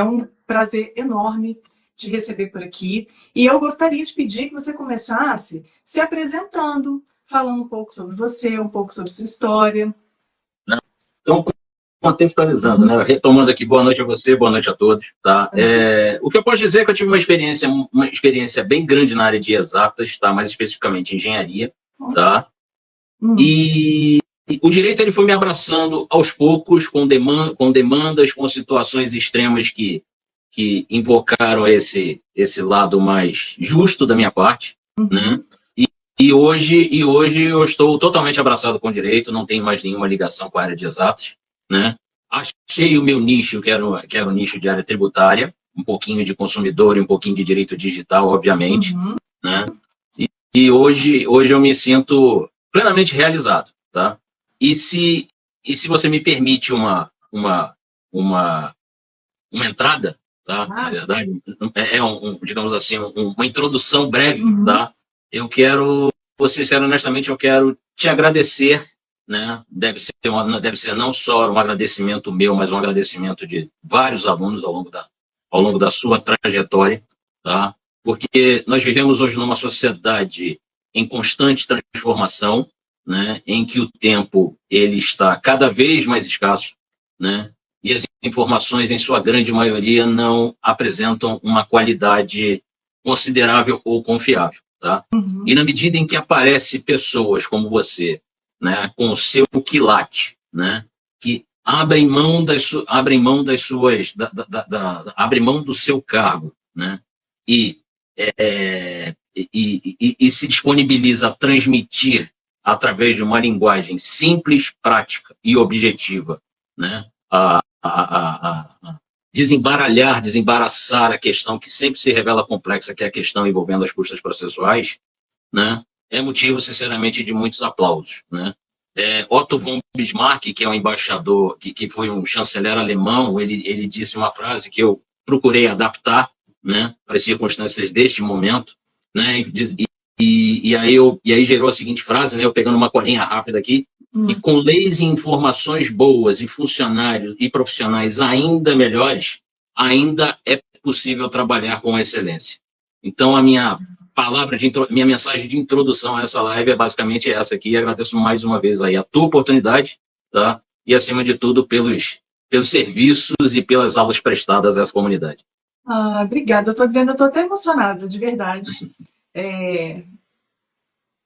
um prazer enorme te receber por aqui. E eu gostaria de pedir que você começasse se apresentando, falando um pouco sobre você, um pouco sobre sua história. Então, contextualizando, né? Retomando aqui, boa noite a você, boa noite a todos. Tá? O que eu posso dizer é que eu tive uma experiência bem grande na área de exatas, tá? Mais especificamente engenharia. Tá? E o direito ele foi me abraçando aos poucos, com demandas, com situações extremas que invocaram esse lado mais justo da minha parte. Né? E hoje eu estou totalmente abraçado com o direito, não tenho mais nenhuma ligação com a área de exatas. Né? Achei o meu nicho, que era o nicho de área tributária, um pouquinho de consumidor e um pouquinho de direito digital, obviamente. Né? E hoje eu me sinto plenamente realizado. Tá? E se você me permite uma entrada, tá? Na verdade, digamos assim, uma introdução breve, tá? Eu quero, sincero, honestamente, eu quero te agradecer, né? Deve ser não só um agradecimento meu, mas um agradecimento de vários alunos ao longo da sua trajetória, tá? Porque nós vivemos hoje numa sociedade em constante transformação, né? Em que o tempo ele está cada vez mais escasso, né? E as informações, em sua grande maioria, não apresentam uma qualidade considerável ou confiável. Tá? E na medida em que aparecem pessoas como você, né, com o seu quilate, né, que abrem mão abrem mão do seu cargo, né, e se disponibiliza a transmitir através de uma linguagem simples, prática e objetiva, né, desembaraçar a questão que sempre se revela complexa, que é a questão envolvendo as custas processuais, né, é motivo, sinceramente, de muitos aplausos. Né? Otto von Bismarck, que é um embaixador, que foi um chanceler alemão, ele disse uma frase que eu procurei adaptar, né, para as circunstâncias deste momento, né, e aí gerou a seguinte frase, né, eu pegando uma colinha rápida aqui: e com leis e informações boas e funcionários e profissionais ainda melhores, ainda é possível trabalhar com excelência. Então, a minha mensagem de introdução a essa live é basicamente essa aqui. Agradeço mais uma vez aí a tua oportunidade, tá? E, acima de tudo, pelos serviços e pelas aulas prestadas a essa comunidade. Obrigada. Eu estou até emocionada, de verdade.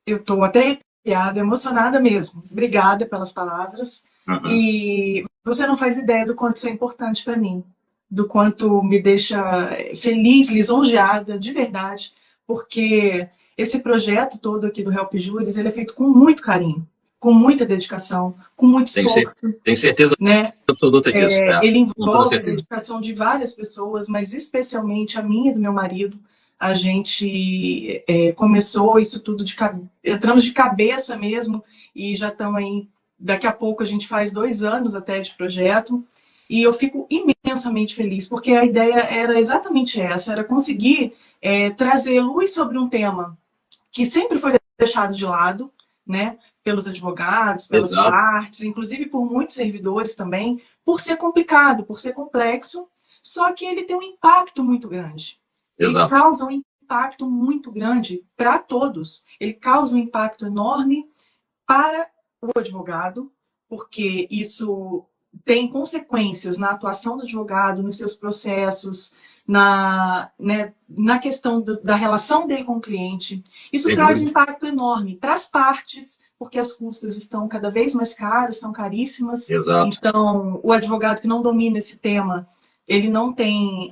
Eu estou até arrepiada, emocionada mesmo. Obrigada pelas palavras. E você não faz ideia do quanto isso é importante para mim, do quanto me deixa feliz, lisonjeada, de verdade, porque esse projeto todo aqui do Help Juris, ele é feito com muito carinho, com muita dedicação, com muito esforço. Tenho certeza, né? absoluta disso. Ele envolve a dedicação de várias pessoas, mas especialmente a minha e do meu marido. A gente começou isso tudo entramos de cabeça mesmo, e já estamos aí, daqui a pouco a gente faz 2 anos até de projeto, e eu fico imensamente feliz, porque a ideia era exatamente essa, era conseguir trazer luz sobre um tema que sempre foi deixado de lado, né, pelos advogados, pelas partes, inclusive por muitos servidores também, por ser complicado, por ser complexo, só que ele tem um impacto muito grande. Ele causa um impacto muito grande para todos. Ele causa um impacto enorme para o advogado, porque isso tem consequências na atuação do advogado, nos seus processos, na questão da relação dele com o cliente. Isso traz um impacto enorme para as partes, porque as custas estão cada vez mais caras, estão caríssimas. Então, o advogado que não domina esse tema, ele não tem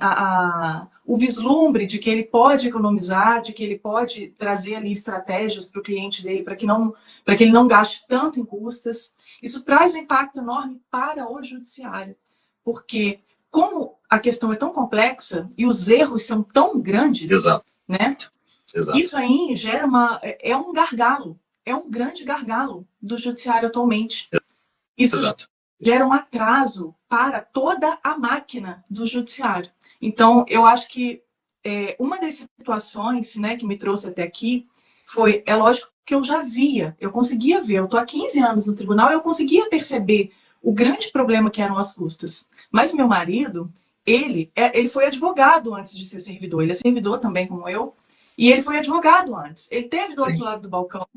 o vislumbre de que ele pode economizar, de que ele pode trazer ali estratégias para o cliente dele, para que ele não gaste tanto em custas. Isso traz um impacto enorme para o judiciário, porque como a questão é tão complexa e os erros são tão grandes, né? Isso aí gera um gargalo, é um grande gargalo do judiciário atualmente. Isso gera um atraso para toda a máquina do judiciário. Então, eu acho que uma das situações, né, que me trouxe até aqui foi, é lógico que eu já via, eu conseguia ver, eu estou há 15 anos no tribunal, eu conseguia perceber o grande problema que eram as custas. Mas meu marido, ele foi advogado antes de ser servidor. Ele é servidor também, como eu, e ele foi advogado antes. Ele teve do outro lado do balcão,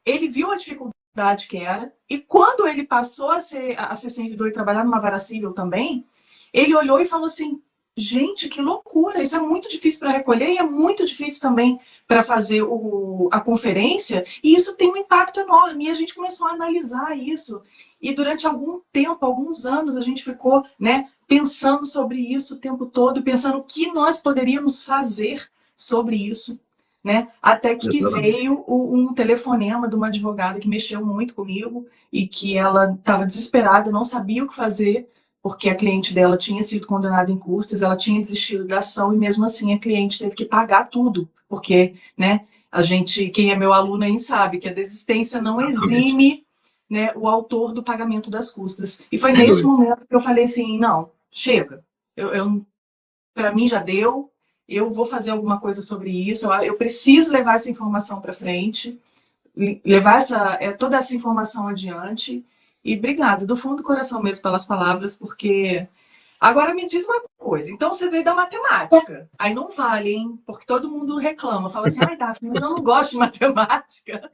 ele viu a dificuldade que era, e quando ele passou a ser servidor e trabalhar numa vara civil também, ele olhou e falou assim: gente, que loucura, isso é muito difícil para recolher e é muito difícil também para fazer a conferência, e isso tem um impacto enorme. E a gente começou a analisar isso, e durante algum tempo, alguns anos, a gente ficou, né, pensando sobre isso o tempo todo, pensando o que nós poderíamos fazer sobre isso, né? Até que veio um telefonema de uma advogada que mexeu muito comigo e que ela estava desesperada, não sabia o que fazer, porque a cliente dela tinha sido condenada em custas, ela tinha desistido da ação e mesmo assim a cliente teve que pagar tudo, porque, né, a gente, quem é meu aluno aí sabe que a desistência não exime, né, o autor do pagamento das custas. E foi nesse momento que eu falei assim, não, chega, para mim já deu, eu vou fazer alguma coisa sobre isso, eu preciso levar essa informação para frente, levar toda essa informação adiante. E obrigada, do fundo do coração mesmo, pelas palavras, porque... Agora me diz uma coisa, então você veio da matemática, aí não vale, hein? Porque todo mundo reclama, fala assim, ai, Daphne, mas eu não gosto de matemática.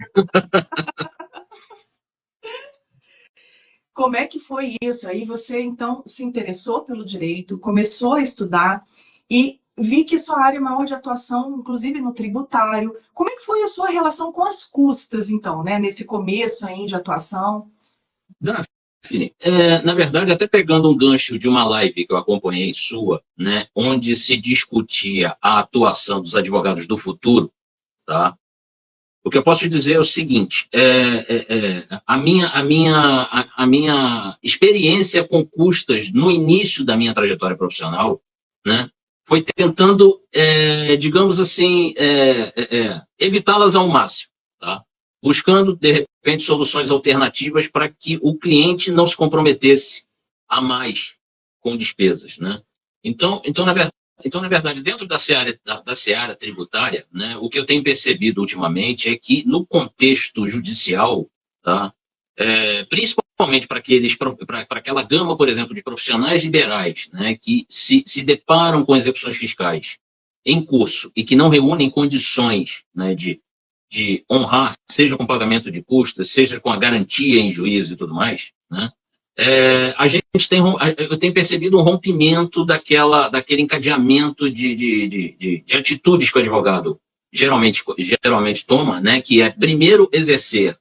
Como é que foi isso? Aí você, então, se interessou pelo direito, começou a estudar e vi que sua área maior de atuação, inclusive no tributário. Como é que foi a sua relação com as custas, então, né? Nesse começo aí de atuação? Daphne, na verdade, até pegando um gancho de uma live que eu acompanhei sua, né, onde se discutia a atuação dos advogados do futuro, tá? O que eu posso te dizer é o seguinte: a minha experiência com custas no início da minha trajetória profissional, né, foi tentando, digamos assim, evitá-las ao máximo, tá? Buscando, de repente, soluções alternativas para que o cliente não se comprometesse a mais com despesas, né? Então, na verdade, dentro da seara tributária, né, o que eu tenho percebido ultimamente é que, no contexto judicial, tá, principalmente para aquela gama, por exemplo, de profissionais liberais, né, que se deparam com execuções fiscais em curso e que não reúnem condições, né, de honrar, seja com pagamento de custas, seja com a garantia em juízo e tudo mais, né, eu tenho percebido um rompimento daquele encadeamento de atitudes que o advogado geralmente toma, né, que é primeiro exercer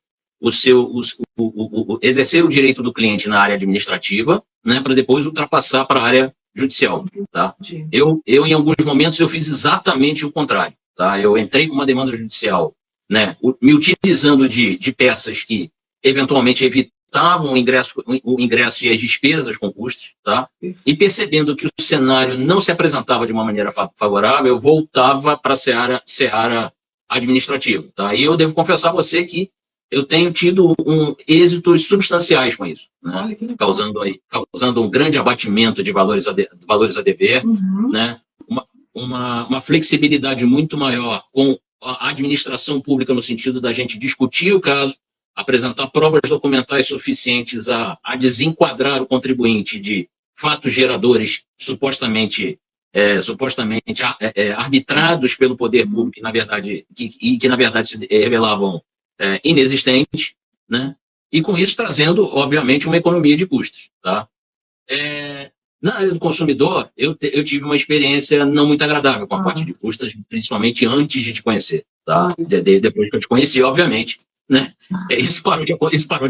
exercer o direito do cliente na área administrativa, né, para depois ultrapassar para a área judicial, tá? Eu, em alguns momentos, eu fiz exatamente o contrário, tá? Eu entrei com uma demanda judicial, né, me utilizando de peças que eventualmente evitavam o ingresso e as despesas com custos, tá? E percebendo que o cenário não se apresentava de uma maneira favorável, eu voltava para a seara administrativa, tá? E eu devo confessar a você que eu tenho tido êxitos substanciais com isso, né? Causando um grande abatimento de valores a dever, né? Uma flexibilidade muito maior com a administração pública no sentido da gente discutir o caso, apresentar provas documentais suficientes a desenquadrar o contribuinte de fatos geradores supostamente arbitrados pelo poder público, que na verdade se revelavam inexistentes, né? E com isso trazendo, obviamente, uma economia de custos, tá? Na área do consumidor, eu tive uma experiência não muito agradável com a parte de custas, principalmente antes de te conhecer, tá? Depois que eu te conheci, obviamente, né? Isso parou de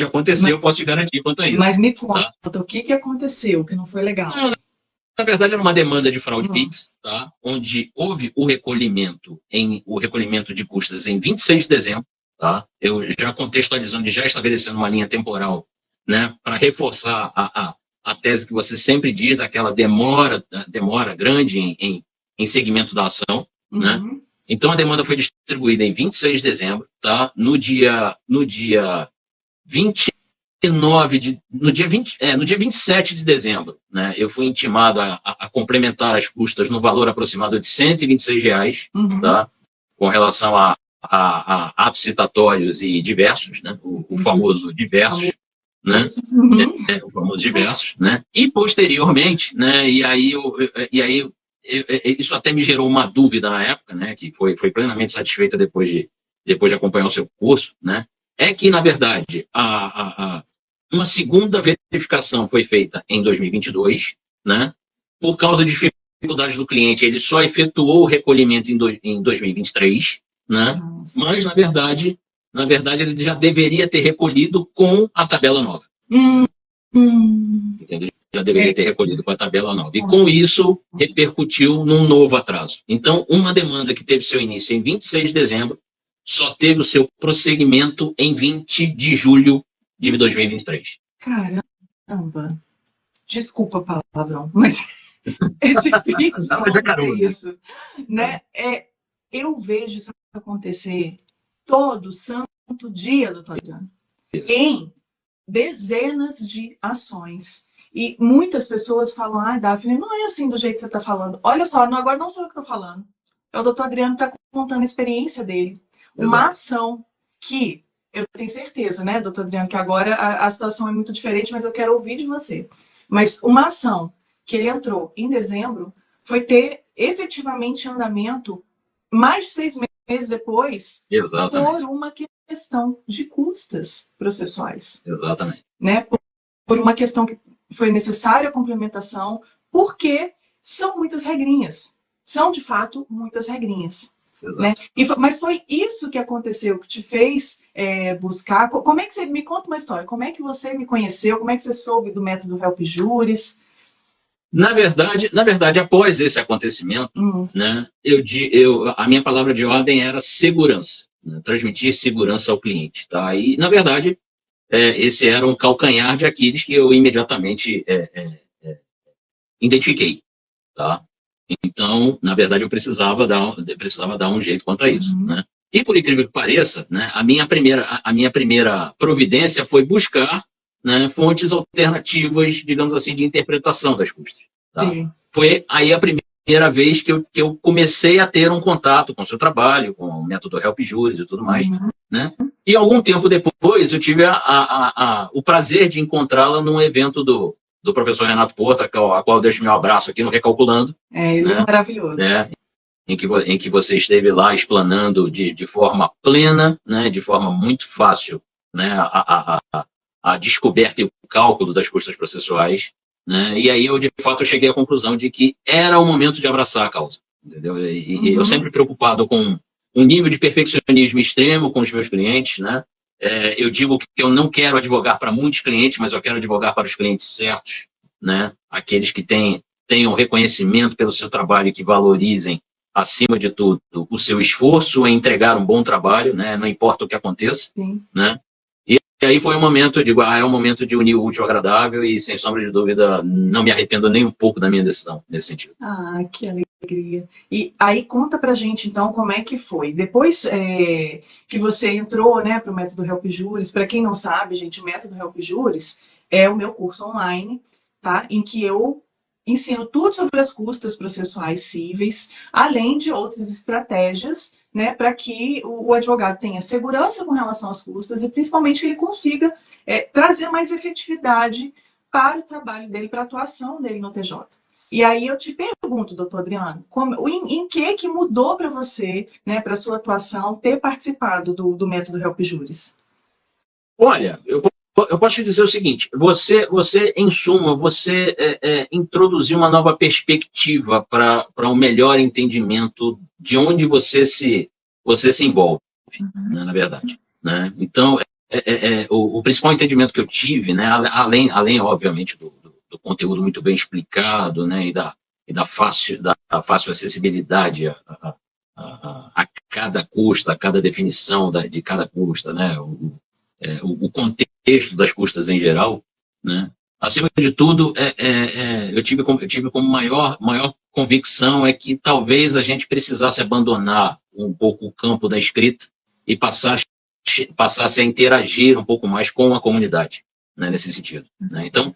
acontecer, eu posso te garantir quanto a isso. Mas me conta, tá? O que aconteceu que não foi legal? Na verdade, era uma demanda de fraude Pix, tá? Onde houve o recolhimento de custas em 26 de dezembro, tá? Eu já contextualizando, já estabelecendo uma linha temporal, né, para reforçar a tese que você sempre diz, daquela demora grande em segmento da ação, né? Então, a demanda foi distribuída em 26 de dezembro, tá? No dia 27 de dezembro, né, eu fui intimado a complementar as custas no valor aproximado de R$126, tá? Com relação a atos citatórios e diversos, né? O famoso diversos, né? O famoso diversos, né? E posteriormente, né? Isso até me gerou uma dúvida na época, né? Que foi plenamente satisfeita depois de acompanhar o seu curso, né? É que, na verdade, uma segunda verificação foi feita em 2022, né? Por causa de dificuldades do cliente, ele só efetuou o recolhimento em 2023, né? Nossa. Mas, na verdade, ele já deveria ter recolhido com a tabela nova. Entendeu? Já deveria ter recolhido com a tabela nova. E com isso, repercutiu num novo atraso. Então, uma demanda que teve seu início em 26 de dezembro, só teve o seu prosseguimento em 20 de julho de 2023. Caramba. Desculpa a palavrão, mas é difícil fazer isso, né? Eu vejo isso acontecer todo santo dia, doutor Adriano, em dezenas de ações. E muitas pessoas falam, Daphne, não é assim do jeito que você está falando. Olha só, agora não sou eu que estou falando. É o doutor Adriano que está contando a experiência dele. Uma ação que, eu tenho certeza, né, doutor Adriano, que agora a situação é muito diferente, mas eu quero ouvir de você. Mas uma ação que ele entrou em dezembro foi ter efetivamente andamento mais de 6 meses depois. Exatamente. Por uma questão de custas processuais. Exatamente. Né? Por uma questão que foi necessária a complementação, porque são muitas regrinhas. São, de fato, muitas regrinhas. Né? Mas foi isso que aconteceu, que te fez buscar. Como é que você me conta uma história? Como é que você me conheceu? Como é que você soube do método Help Juris? Na verdade, após esse acontecimento, né, a minha palavra de ordem era segurança, né, transmitir segurança ao cliente. Tá? E, na verdade, esse era um calcanhar de Aquiles que eu imediatamente identifiquei. Tá? Então, na verdade, eu precisava dar um jeito contra isso. Né? E, por incrível que pareça, né, a minha primeira providência foi buscar, né, fontes alternativas, digamos assim, de interpretação das custas. Tá? Foi aí a primeira vez que eu comecei a ter um contato com o seu trabalho, com o método Help Juris e tudo mais. Né? E algum tempo depois eu tive o prazer de encontrá-la num evento do professor Renato Porta, a qual eu deixo meu abraço aqui no Recalculando. Ele é maravilhoso. Em que você esteve lá explanando de forma plena, né, de forma muito fácil, né, a descoberta e o cálculo das custas processuais. Né, e aí eu, de fato, cheguei à conclusão de que era o momento de abraçar a causa. Entendeu? E eu sempre preocupado com um nível de perfeccionismo extremo com os meus clientes, né? Eu digo que eu não quero advogar para muitos clientes, mas eu quero advogar para os clientes certos, né? Aqueles que tenham reconhecimento pelo seu trabalho e que valorizem, acima de tudo, o seu esforço em entregar um bom trabalho, né? Não importa o que aconteça. Né? E aí foi um momento, eu digo, é um momento de unir o útil ao agradável e, sem sombra de dúvida, não me arrependo nem um pouco da minha decisão nesse sentido. Que alegria. E aí conta pra gente, então, como é que foi. Depois que você entrou, né, para o método Help Juris, para quem não sabe, gente, o método Help Juris é o meu curso online, tá? Em que eu ensino tudo sobre as custas processuais cíveis, além de outras estratégias, né, para que o advogado tenha segurança com relação às custas e, principalmente, que ele consiga trazer mais efetividade para o trabalho dele, para a atuação dele no TJ. E aí eu te pergunto, doutor Adriano, em que mudou para você, né, para a sua atuação, ter participado do método Help Juris? Olha, eu posso te dizer o seguinte, você em suma, você introduziu uma nova perspectiva para um melhor entendimento de onde você se envolve, né, na verdade. Né? Então, o principal entendimento que eu tive, né, além obviamente, do conteúdo muito bem explicado, né, e da fácil acessibilidade a cada custa, a cada definição de cada custa, né, o contexto das custas em geral, né? Acima de tudo, eu tive como maior convicção que talvez a gente precisasse abandonar um pouco o campo da escrita e passasse a interagir um pouco mais com a comunidade, né, nesse sentido. Né? Então,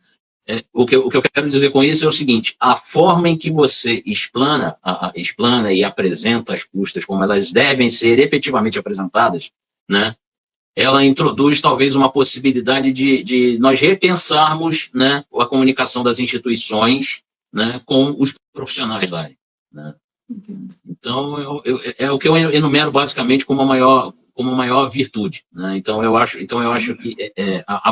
o que eu quero dizer com isso é o seguinte, a forma em que você explana e apresenta as custas como elas devem ser efetivamente apresentadas, né, ela introduz talvez uma possibilidade de nós repensarmos, né, a comunicação das instituições, né, com os profissionais da área, né? Então, é o que eu enumero basicamente como a maior virtude, né? Então, eu acho que a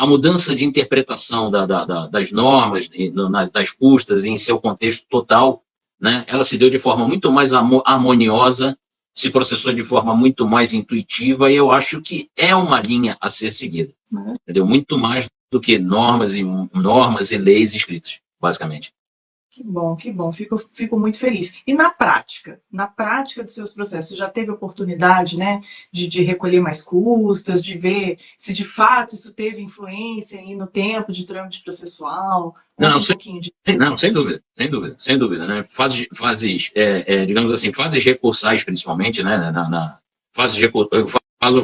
mudança de interpretação das normas, das custas em seu contexto total, né, ela se deu de forma muito mais harmoniosa, se processou de forma muito mais intuitiva, e eu acho que é uma linha a ser seguida, entendeu? Muito mais do que normas e leis escritas, basicamente. Que bom, fico muito feliz. E na prática dos seus processos, você já teve oportunidade, né, de recolher mais custas, de ver se de fato isso teve influência aí no tempo de trâmite processual? Não, Um pouquinho de... não, sem dúvida, né? Digamos assim, fases recursais, principalmente, né? Eu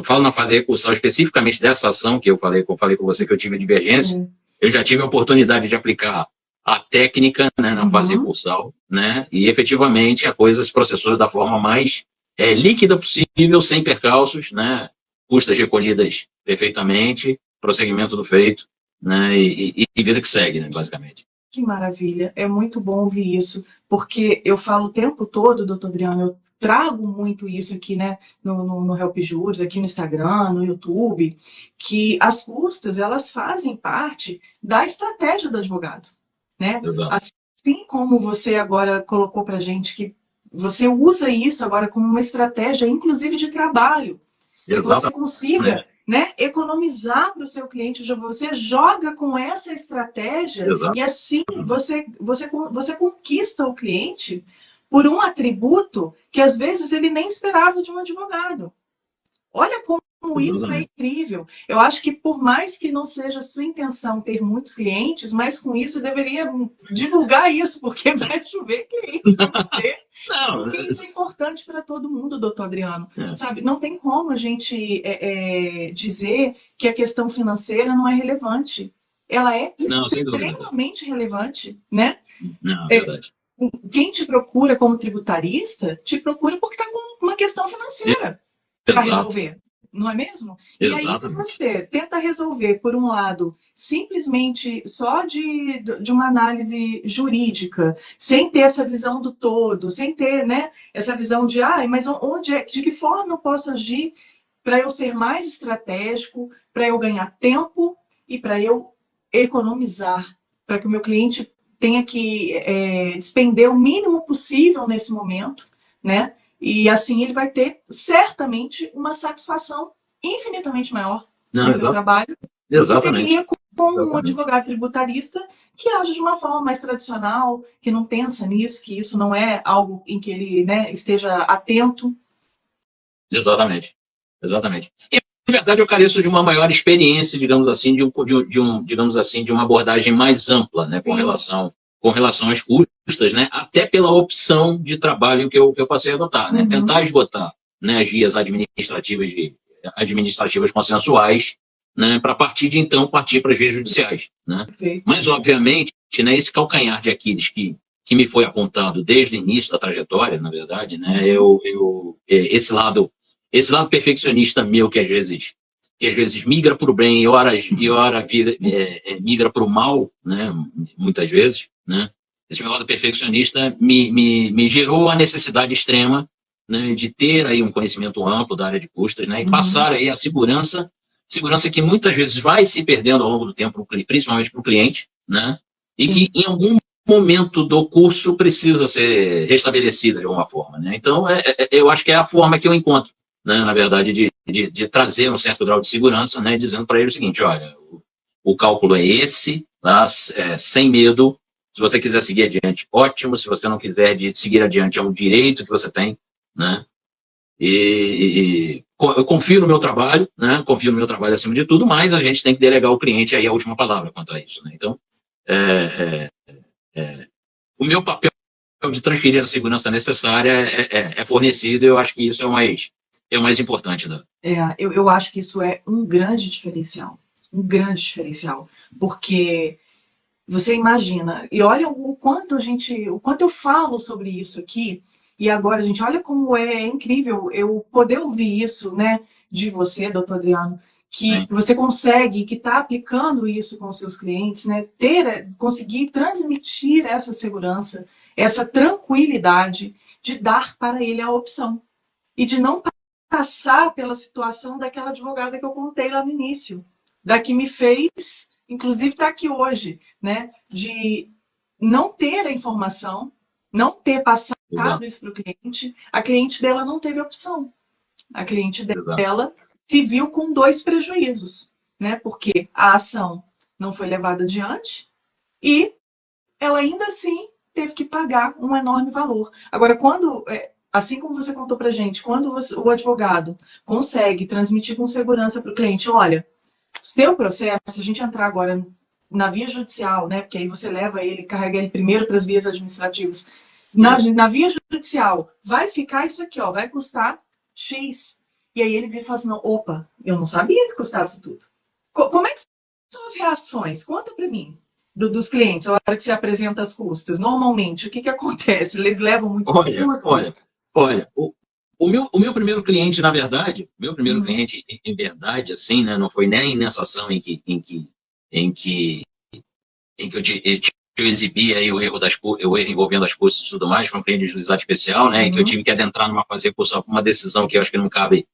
falo na fase recursal especificamente dessa ação que eu falei com você que eu tive a divergência. Eu já tive a oportunidade de aplicar a técnica, né, na fase recursal, né? E efetivamente a coisa se processou da forma mais líquida possível, sem percalços, né? Custas recolhidas perfeitamente, prosseguimento do feito, né? E vida que segue, né, basicamente. Que maravilha, é muito bom ouvir isso, porque eu falo o tempo todo, doutor Adriano, eu trago muito isso aqui, né, no Help Juros, aqui no Instagram, no YouTube, que as custas, elas fazem parte da estratégia do advogado, né? Assim como você agora colocou para a gente que você usa isso agora como uma estratégia, inclusive de trabalho, e você consiga, né, economizar para o seu cliente, você joga com essa estratégia. Exato. E assim você conquista o cliente por um atributo que às vezes ele nem esperava de um advogado. Olha como isso é incrível. Eu acho que por mais que não seja sua intenção ter muitos clientes, mas com isso você deveria divulgar isso, porque vai chover cliente para você. Não, porque isso é importante para todo mundo, doutor Adriano. Sabe, não tem como a gente dizer que a questão financeira não é relevante. Ela é extremamente relevante, né? Não, é verdade. Quem te procura como tributarista, te procura porque está com uma questão financeira para resolver. Não é mesmo? Exatamente. E aí, se você tenta resolver, por um lado, simplesmente só de uma análise jurídica, sem ter essa visão do todo, sem ter, né, essa visão de, mas de que forma eu posso agir para eu ser mais estratégico, para eu ganhar tempo e para eu economizar, para que o meu cliente tenha que despender o mínimo possível nesse momento, né? E assim ele vai ter certamente uma satisfação infinitamente maior no seu trabalho do que teria com um advogado tributarista que age de uma forma mais tradicional, que não pensa nisso, que isso não é algo em que ele, né, esteja atento. Exatamente. E, na verdade, eu careço de uma maior experiência, digamos assim, de uma abordagem mais ampla, né, com relação às custas, né, até pela opção de trabalho que eu passei a adotar, né, tentar esgotar, né, as vias administrativas consensuais, né, para partir para as vias judiciais, né. Mas, obviamente, né, esse calcanhar de Aquiles que me foi apontado desde o início da trajetória, na verdade, né, esse lado perfeccionista meu que às vezes migra para o bem e ora migra para o mal, né, muitas vezes, né, esse meu lado perfeccionista me gerou a necessidade extrema, né, de ter aí um conhecimento amplo da área de custas, né, e passar aí a segurança que muitas vezes vai se perdendo ao longo do tempo, principalmente para o cliente, né, e que em algum momento do curso precisa ser restabelecida de alguma forma, né. Então, eu acho que é a forma que eu encontro, né, na verdade, de trazer um certo grau de segurança, né, dizendo para ele o seguinte: olha, o cálculo é esse, tá? Sem medo. Se você quiser seguir adiante, ótimo. Se você não quiser seguir adiante, é um direito que você tem, né? Eu confio no meu trabalho, né? Confio no meu trabalho acima de tudo, mas a gente tem que delegar ao cliente aí a última palavra quanto a isso, né? Então, o meu papel de transferir a segurança necessária é fornecido. Eu acho que isso é o mais importante. Eu acho que isso é um grande diferencial, porque você imagina, e olha o quanto eu falo sobre isso aqui, e agora, gente, olha como é incrível eu poder ouvir isso, né, de você, doutor Adriano, que Sim. você consegue, que está aplicando isso com os seus clientes, né? Conseguir transmitir essa segurança, essa tranquilidade de dar para ele a opção e de não passar pela situação daquela advogada que eu contei lá no início, da que me fez, inclusive está aqui hoje, né? De não ter a informação, não ter passado Exato. isso para o cliente, a cliente dela não teve opção. A cliente Exato. dela se viu com 2 prejuízos, né? Porque a ação não foi levada adiante e ela ainda assim teve que pagar um enorme valor. Agora, quando, assim como você contou para gente, quando o advogado consegue transmitir com segurança para o cliente, olha, seu processo, se a gente entrar agora na via judicial, né? Porque aí você leva ele, carrega ele primeiro para as vias administrativas. Na via judicial, vai ficar isso aqui, ó, vai custar X. E aí ele vira e fala assim, não, opa, eu não sabia que custava isso tudo. Como é que são as reações? Conta para mim, dos clientes, a hora que você apresenta as custas. Normalmente, o que acontece? Eles levam muito susto? Olha, o meu primeiro cliente, na verdade, cliente, em verdade, assim, né, não foi nem nessa ação em que eu exibi aí o erro envolvendo as custas e tudo mais, foi um cliente de juizado especial, né, em que eu tive que adentrar numa fase recursal por uma decisão que eu acho que não cabe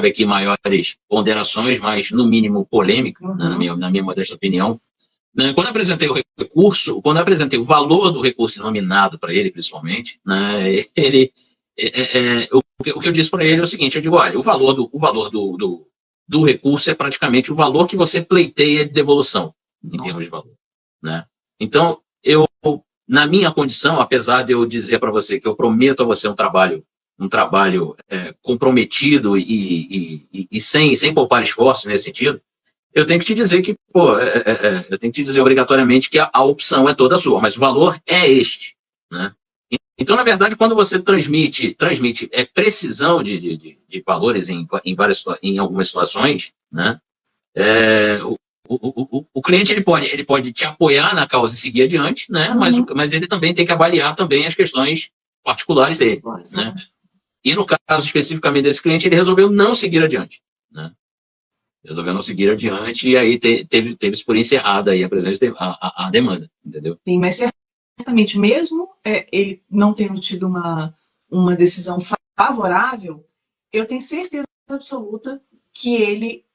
aqui maiores ponderações, mas no mínimo polêmica, né, na minha modesta opinião. Né, quando eu apresentei o recurso, quando eu apresentei o valor do recurso nominado para ele, principalmente, né, o que eu disse para ele é o seguinte, eu digo, olha, o valor do recurso é praticamente o valor que você pleiteia de devolução, em termos de valor. Né? Então, na minha condição, apesar de eu dizer para você que eu prometo a você um trabalho comprometido e sem poupar esforço nesse sentido, eu tenho que te dizer que, eu tenho que te dizer obrigatoriamente que a opção é toda sua, mas o valor é este. Né? Então, na verdade, quando você transmite precisão de valores em algumas situações, né? O cliente ele pode te apoiar na causa e seguir adiante, né? Mas ele também tem que avaliar também as questões particulares dele. Né? E no caso especificamente desse cliente, ele resolveu não seguir adiante. Né? Resolveu não seguir adiante e aí teve-se por encerrada aí a demanda, entendeu? Sim, mas certamente, mesmo ele não tendo tido uma decisão favorável, eu tenho certeza absoluta que ele,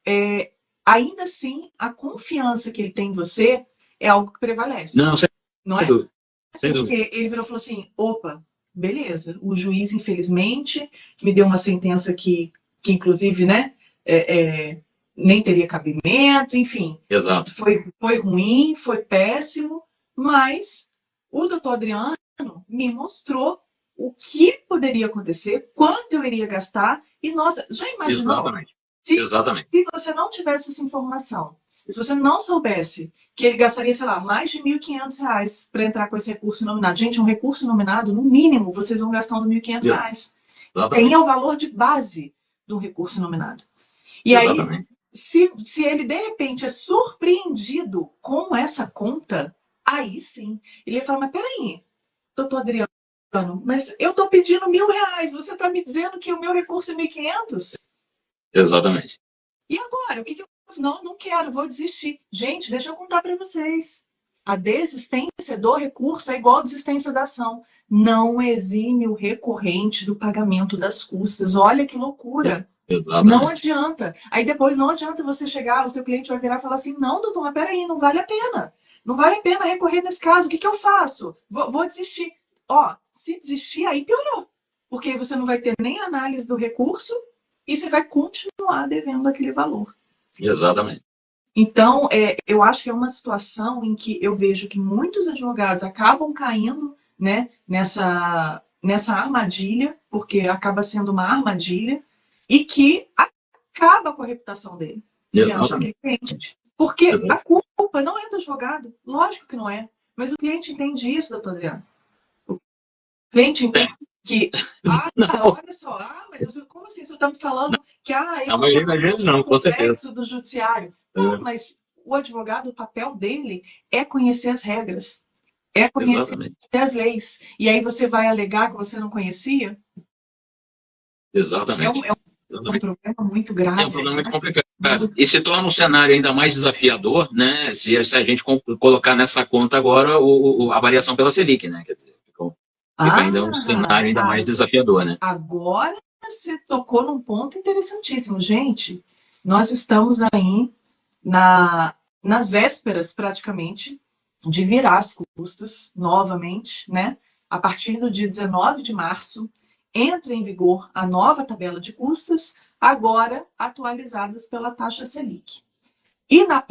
ainda assim, a confiança que ele tem em você é algo que prevalece. Não é? Dúvida. Porque ele virou e falou assim, opa, beleza, o juiz, infelizmente, me deu uma sentença que inclusive, né, nem teria cabimento, enfim. Exato. Foi ruim, foi péssimo, mas o doutor Adriano me mostrou o que poderia acontecer, quanto eu iria gastar, e nossa, já imaginou? Exatamente. Se você não tivesse essa informação, se você não soubesse que ele gastaria, sei lá, mais de R$1.500 para entrar com esse recurso nominado. Gente, um recurso nominado, no mínimo, vocês vão gastar uns R$1.500. Tem o valor de base do recurso nominado. E aí, se ele, de repente, é surpreendido com essa conta, aí sim, ele ia falar, mas peraí, doutor Adriano, mas eu estou pedindo R$1.000, você está me dizendo que o meu recurso é 1.500? Exatamente. E agora, o que eu... Não quero, vou desistir. Gente, deixa eu contar para vocês. A desistência do recurso é igual a desistência da ação. Não exime o recorrente do pagamento das custas. Olha que loucura. Exatamente. Não adianta. Aí depois não adianta você chegar, o seu cliente vai virar e falar assim, não, doutor, mas peraí, não vale a pena. Não vale a pena recorrer nesse caso. O que eu faço? Vou desistir. Ó, se desistir, aí piorou. Porque você não vai ter nem análise do recurso e você vai continuar devendo aquele valor. Exatamente. Então, eu acho que é uma situação em que eu vejo que muitos advogados acabam caindo, né, nessa armadilha, porque acaba sendo uma armadilha, e que acaba com a reputação dele. Porque a culpa não é do advogado, lógico que não é, mas o cliente entende isso, doutor Adriano. O cliente entende que, olha só, mas como assim, você está me falando que isso é um complexo do judiciário? Não, mas o advogado, o papel dele é conhecer as regras, é conhecer as leis. E aí você vai alegar que você não conhecia? Exatamente. um problema muito É um grave, problema muito né? complicado. E se torna um cenário ainda mais desafiador, né? Se a gente colocar nessa conta agora a variação pela Selic, né? Quer dizer, fica ainda um cenário ainda mais desafiador, né? Agora você tocou num ponto interessantíssimo. Gente, nós estamos aí nas vésperas, praticamente, de virar as custas novamente, né? A partir do dia 19 de março, entra em vigor a nova tabela de custas, agora atualizadas pela taxa Selic. E na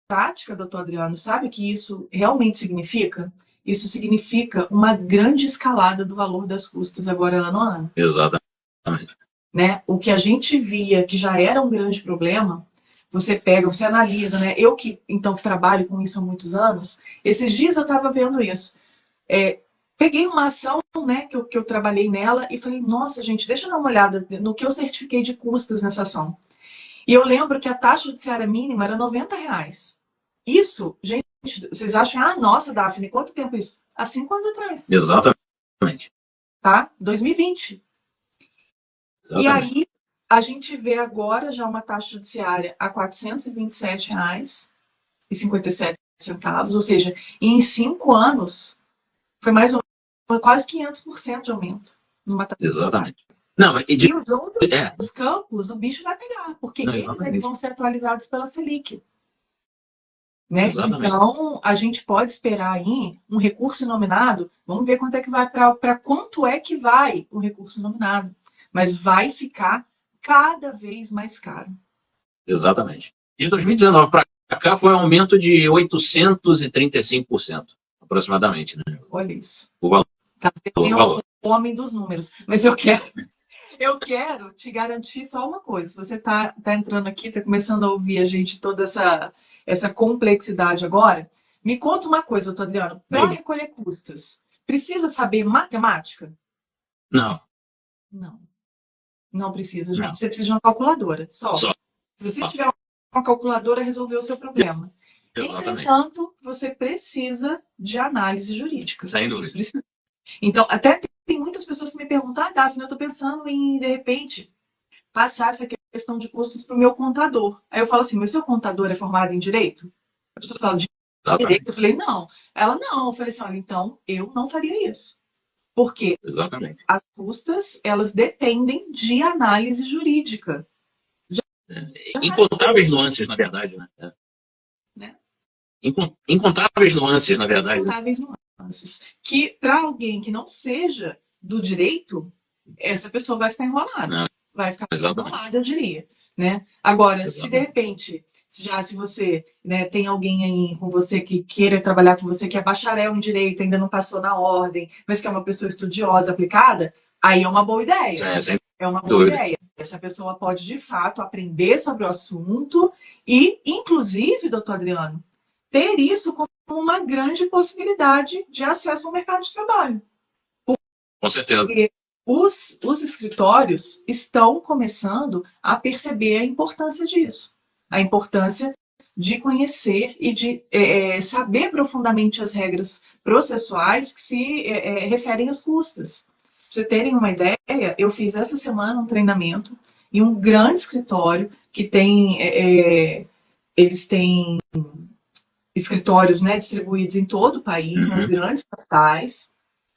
prática, doutor Adriano, sabe o que isso realmente significa? Isso significa uma grande escalada do valor das custas agora ano a ano. Exatamente. Né? O que a gente via que já era um grande problema, você pega, você analisa, né? Eu que então trabalho com isso há muitos anos, esses dias eu estava vendo isso. Peguei uma ação, né, que eu trabalhei nela e falei, nossa, gente, deixa eu dar uma olhada no que eu certifiquei de custas nessa ação. E eu lembro que a taxa judiciária mínima era R$ 90. Isso, gente, vocês acham, nossa, Daphne, quanto tempo isso? Há 5 anos atrás. Exatamente. Tá? 2020. Exatamente. E aí, a gente vê agora já uma taxa judiciária a R$ 427,57, ou seja, em 5 anos, foi mais ou menos quase 500% de aumento. Exatamente. Não, e os outros campos, o bicho vai pegar, porque eles é que vão ser atualizados pela Selic. Né? Então, a gente pode esperar aí um recurso nominado. Vamos ver quanto é que vai para quanto é que vai o recurso nominado. Mas vai ficar cada vez mais caro. Exatamente. De 2019 para cá foi um aumento de 835%, aproximadamente. Né? Olha isso. O valor. Tá, você tem o homem dos números. Mas eu quero te garantir só uma coisa. Se você tá entrando aqui, tá começando a ouvir a gente toda essa complexidade agora, me conta uma coisa, doutor Adriano. Para recolher custas, precisa saber matemática? Não. Não precisa, gente. Não. Você precisa de uma calculadora. Só. Se você tiver uma calculadora, resolveu o seu problema. Exatamente. Entretanto, você precisa de análise jurídica. Sem dúvida. Então, até tem muitas pessoas que me perguntam, Daphne, eu estou pensando em, de repente, passar essa questão de custos para o meu contador. Aí eu falo assim, mas o seu contador é formado em Direito? A pessoa fala, de Direito? Eu falei, não. Ela, não. Eu falei assim, olha, então, eu não faria isso. Porque as custas, elas dependem de análise jurídica. Incontáveis nuances, na verdade, né? Incontáveis nuances, na verdade. Incontáveis nuances. Que, para alguém que não seja do direito, essa pessoa vai ficar enrolada. Vai ficar enrolada, eu diria. Né? Agora, se de repente, se você, né, tem alguém aí com você que queira trabalhar com você, que é bacharel em direito, ainda não passou na ordem, mas que é uma pessoa estudiosa, aplicada, aí é uma boa ideia. É uma boa ideia. Essa pessoa pode, de fato, aprender sobre o assunto e, inclusive, doutor Adriano, ter isso como uma grande possibilidade de acesso ao mercado de trabalho. Com certeza. Porque os escritórios estão começando a perceber a importância disso. A importância de conhecer e de saber profundamente as regras processuais que se referem às custas. Pra vocês terem uma ideia, eu fiz essa semana um treinamento em um grande escritório que tem... eles têm escritórios, né, distribuídos em todo o país, nas grandes capitais.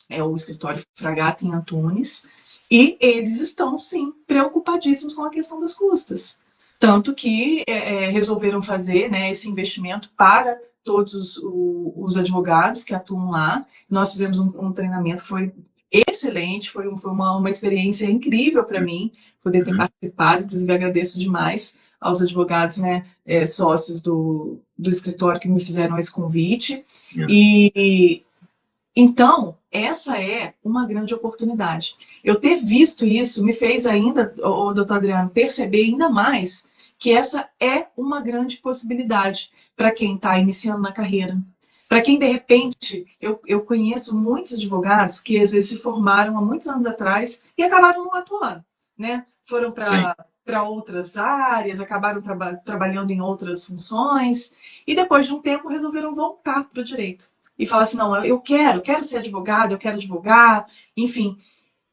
É o escritório Fragata em Antunes, e eles estão, sim, preocupadíssimos com a questão das custas. Tanto que resolveram fazer, né, esse investimento para todos os advogados que atuam lá. Nós fizemos um treinamento que foi excelente, foi uma experiência incrível para mim, poder ter participado. Inclusive, agradeço demais aos advogados, né, sócios do escritório que me fizeram esse convite. Então, essa é uma grande oportunidade. Eu ter visto isso me fez ainda, doutor Adriano, perceber ainda mais que essa é uma grande possibilidade para quem está iniciando na carreira. Para quem, de repente, eu conheço muitos advogados que às vezes se formaram há muitos anos atrás e acabaram não atuando, né? Foram para outras áreas, acabaram trabalhando em outras funções e depois de um tempo resolveram voltar para o direito. E falar assim, não, eu quero ser advogado, eu quero advogar, enfim.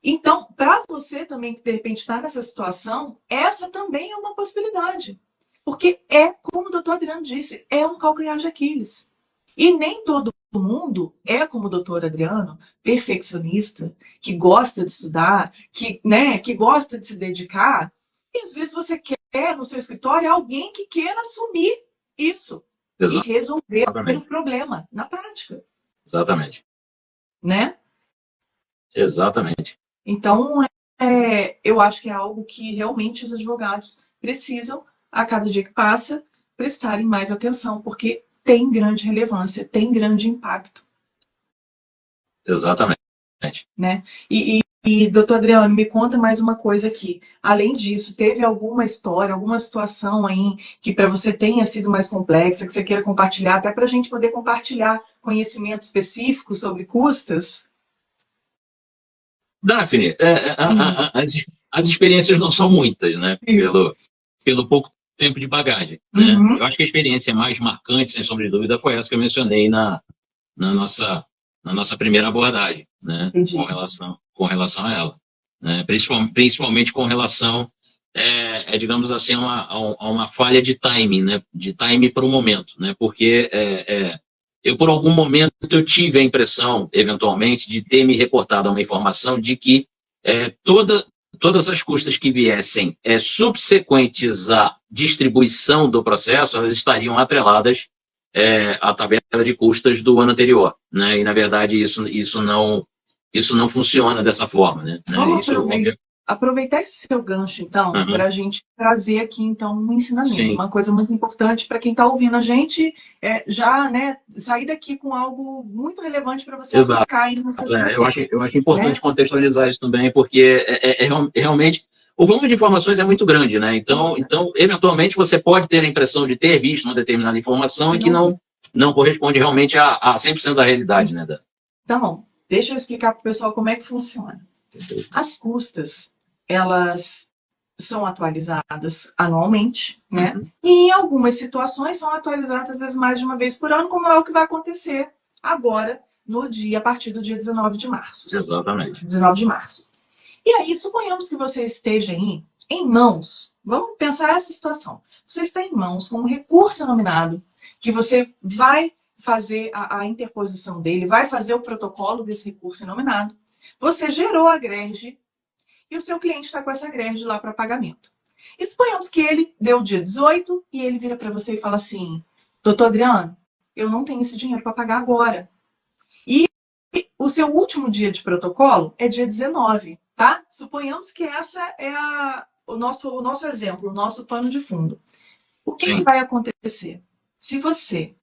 Então, para você também que de repente está nessa situação, essa também é uma possibilidade. Porque como o doutor Adriano disse, é um calcanhar de Aquiles. E nem todo mundo é como o doutor Adriano, perfeccionista, que gosta de estudar, que gosta de se dedicar. E às vezes você quer no seu escritório alguém que queira assumir isso e resolver o problema na prática. Exatamente. Né? Exatamente. Então, eu acho que é algo que realmente os advogados precisam, a cada dia que passa, prestarem mais atenção, porque tem grande relevância, tem grande impacto. Exatamente. Né? E doutor Adriano, me conta mais uma coisa aqui. Além disso, teve alguma história, alguma situação aí que para você tenha sido mais complexa, que você queira compartilhar, até para a gente poder compartilhar conhecimento específico sobre custas? Daphne, as experiências não são muitas, né? Pelo pouco tempo de bagagem. Né? Uhum. Eu acho que a experiência mais marcante, sem sombra de dúvida, foi essa que eu mencionei na nossa primeira abordagem, né? Com relação a ela. Né? Principalmente com relação, digamos assim, a uma falha de timing, né? De timing para o momento. Né? Porque eu, por algum momento, eu tive a impressão, eventualmente, de ter me reportado a uma informação de que todas as custas que viessem subsequentes à distribuição do processo, elas estariam atreladas à tabela de custas do ano anterior. Né? E, na verdade, isso não funciona dessa forma. Né? Vamos aproveitar esse seu gancho, então, para a gente trazer aqui, então, um ensinamento. Sim. Uma coisa muito importante para quem está ouvindo a gente, já sair daqui com algo muito relevante para você aplicar aí nos seus eu acho importante contextualizar isso também, porque realmente o volume de informações é muito grande, né? Então, eventualmente, você pode ter a impressão de ter visto uma determinada informação e que não corresponde realmente a 100% da realidade, né, Dan? Então, deixa eu explicar para o pessoal como é que funciona. As custas, elas são atualizadas anualmente, né? E em algumas situações são atualizadas às vezes mais de uma vez por ano, como é o que vai acontecer agora a partir do dia 19 de março. Exatamente. 19 de março. E aí, suponhamos que você esteja aí em mãos, vamos pensar essa situação. Você está em mãos com um recurso nominado, que você vai fazer a interposição dele, vai fazer o protocolo desse recurso nominado. Você gerou a greve e o seu cliente está com essa greve lá para pagamento. E suponhamos que ele deu o dia 18 e ele vira para você e fala assim: doutor Adriano, eu não tenho esse dinheiro para pagar agora. E o seu último dia de protocolo é dia 19, tá? Suponhamos que essa é o nosso exemplo, o nosso pano de fundo. O que vai acontecer? Se você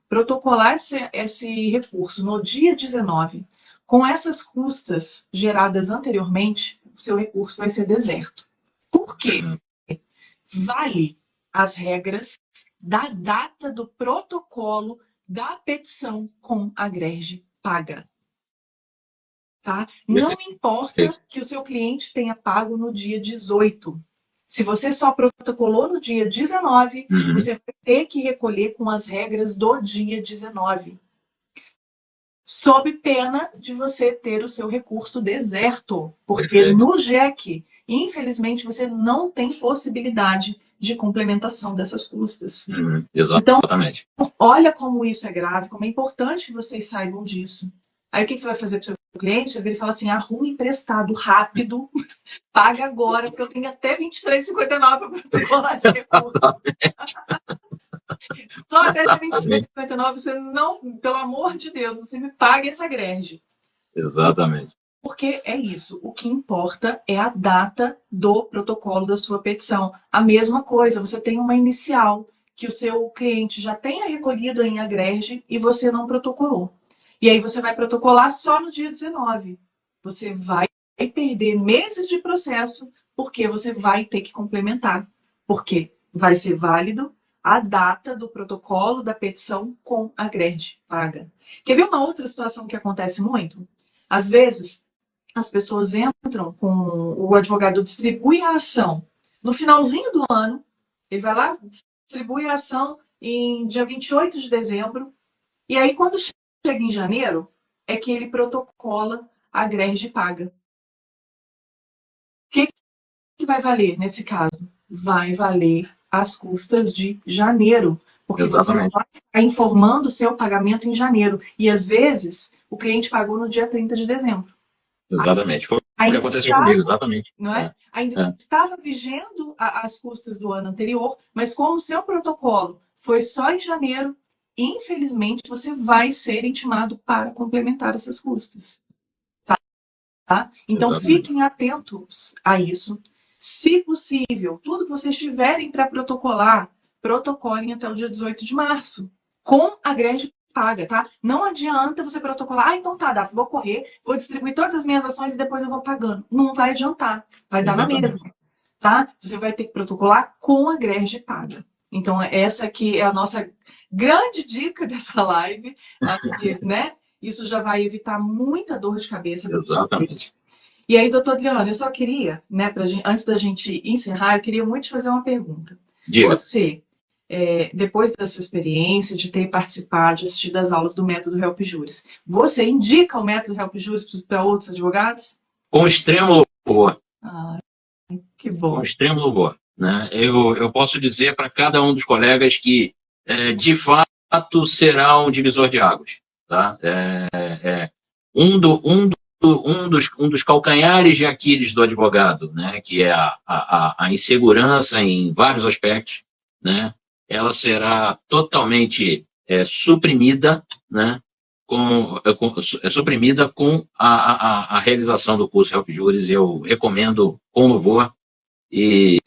protocolar esse recurso no dia 19, com essas custas geradas anteriormente, o seu recurso vai ser deserto. Por quê? Vale as regras da data do protocolo da petição com a greve paga. Tá? Não importa que o seu cliente tenha pago no dia 18. Se você só protocolou no dia 19, você vai ter que recolher com as regras do dia 19. Sob pena de você ter o seu recurso deserto. Porque no JEC, infelizmente, você não tem possibilidade de complementação dessas custas. Exatamente. Então, olha como isso é grave, como é importante que vocês saibam disso. Aí o que você vai fazer para o seu cliente? Ele fala assim: arrume emprestado rápido, paga agora, porque eu tenho até R$23,59 para protocolar esse recurso. Só até R$23,59 você não, pelo amor de Deus, você me paga essa greve. Exatamente. Porque é isso, o que importa é a data do protocolo da sua petição. A mesma coisa, você tem uma inicial que o seu cliente já tenha recolhido em agrege e você não protocolou. E aí você vai protocolar só no dia 19. Você vai perder meses de processo porque você vai ter que complementar. Porque vai ser válido a data do protocolo da petição com a agrege paga. Quer ver uma outra situação que acontece muito? Às vezes, as pessoas entram com o advogado, distribui a ação no finalzinho do ano, ele vai lá, distribui a ação em dia 28 de dezembro, e aí quando chega em janeiro, é que ele protocola a greve paga. que vai valer nesse caso? Vai valer as custas de janeiro, porque Exatamente. você só está informando o seu pagamento em janeiro. E às vezes o cliente pagou no dia 30 de dezembro. Exatamente. Foi o que Ainda aconteceu estava, comigo, exatamente. não é? Ainda estava vigendo as custas do ano anterior, mas como o seu protocolo foi só em janeiro, infelizmente você vai ser intimado para complementar essas custas. Tá? Então Exatamente. fiquem atentos a isso. Se possível, tudo que vocês tiverem para protocolar, protocolem até o dia 18 de março, com a grande paga, tá? Não adianta você protocolar, então tá, Daf, vou correr, vou distribuir todas as minhas ações e depois eu vou pagando. Não vai adiantar, vai dar na mesma, tá? Você vai ter que protocolar com a grande paga. Então, essa aqui é a nossa grande dica dessa live, né? Isso já vai evitar muita dor de cabeça. Exatamente. E aí, doutor Adriano, eu só queria, né, antes da gente encerrar, eu queria muito te fazer uma pergunta. Diga. Você, depois da sua experiência, de ter participado, de assistir das aulas do método Help Juris, você indica o método Help Juris para outros advogados? Com extremo louvor. Ah, que bom. Com extremo louvor. Né? Eu posso dizer para cada um dos colegas que, de fato, será um divisor de águas. Tá? Um dos calcanhares de Aquiles do advogado, né, que é a insegurança em vários aspectos, né, ela será totalmente suprimida, né, suprimida com a realização do curso Help Juris. Eu recomendo com louvor e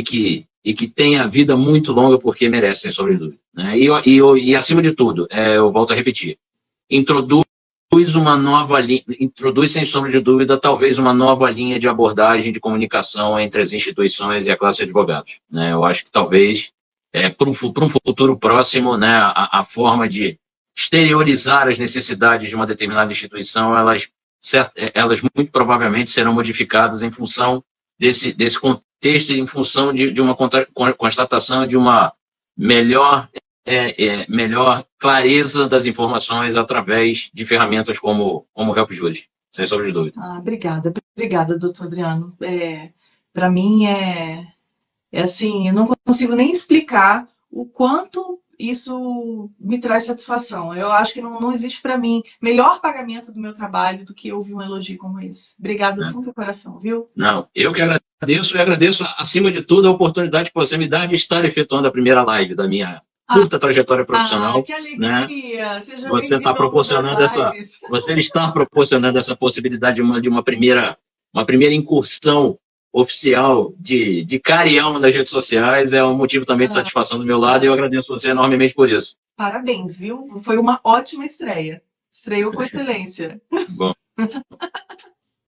que tenha vida muito longa, porque merece, sem sombra de dúvida. Né? E acima de tudo, eu volto a repetir, introduz sem sombra de dúvida, talvez uma nova linha de abordagem de comunicação entre as instituições e a classe de advogados. Né? Eu acho que talvez, para um futuro próximo, né, a forma de exteriorizar as necessidades de uma determinada instituição, elas muito provavelmente serão modificadas em função desse contexto, em função de uma constatação de uma melhor clareza das informações através de ferramentas como Help Juris, sem sombra de dúvida. Obrigada, doutor Adriano. Para mim assim, eu não consigo nem explicar o quanto isso me traz satisfação. Eu acho que não existe para mim melhor pagamento do meu trabalho do que ouvir um elogio como esse. Obrigada do fundo do coração, viu? Não, eu que agradeço e agradeço, acima de tudo, a oportunidade que você me dá de estar efetuando a primeira live da minha curta trajetória profissional. Que alegria! Né? Você está proporcionando essa possibilidade de uma primeira incursão oficial de cara e alma nas redes sociais. É um motivo também de satisfação do meu lado, e eu agradeço você enormemente por isso. Parabéns, viu? Foi uma ótima estreia. Estreou com excelência. Bom.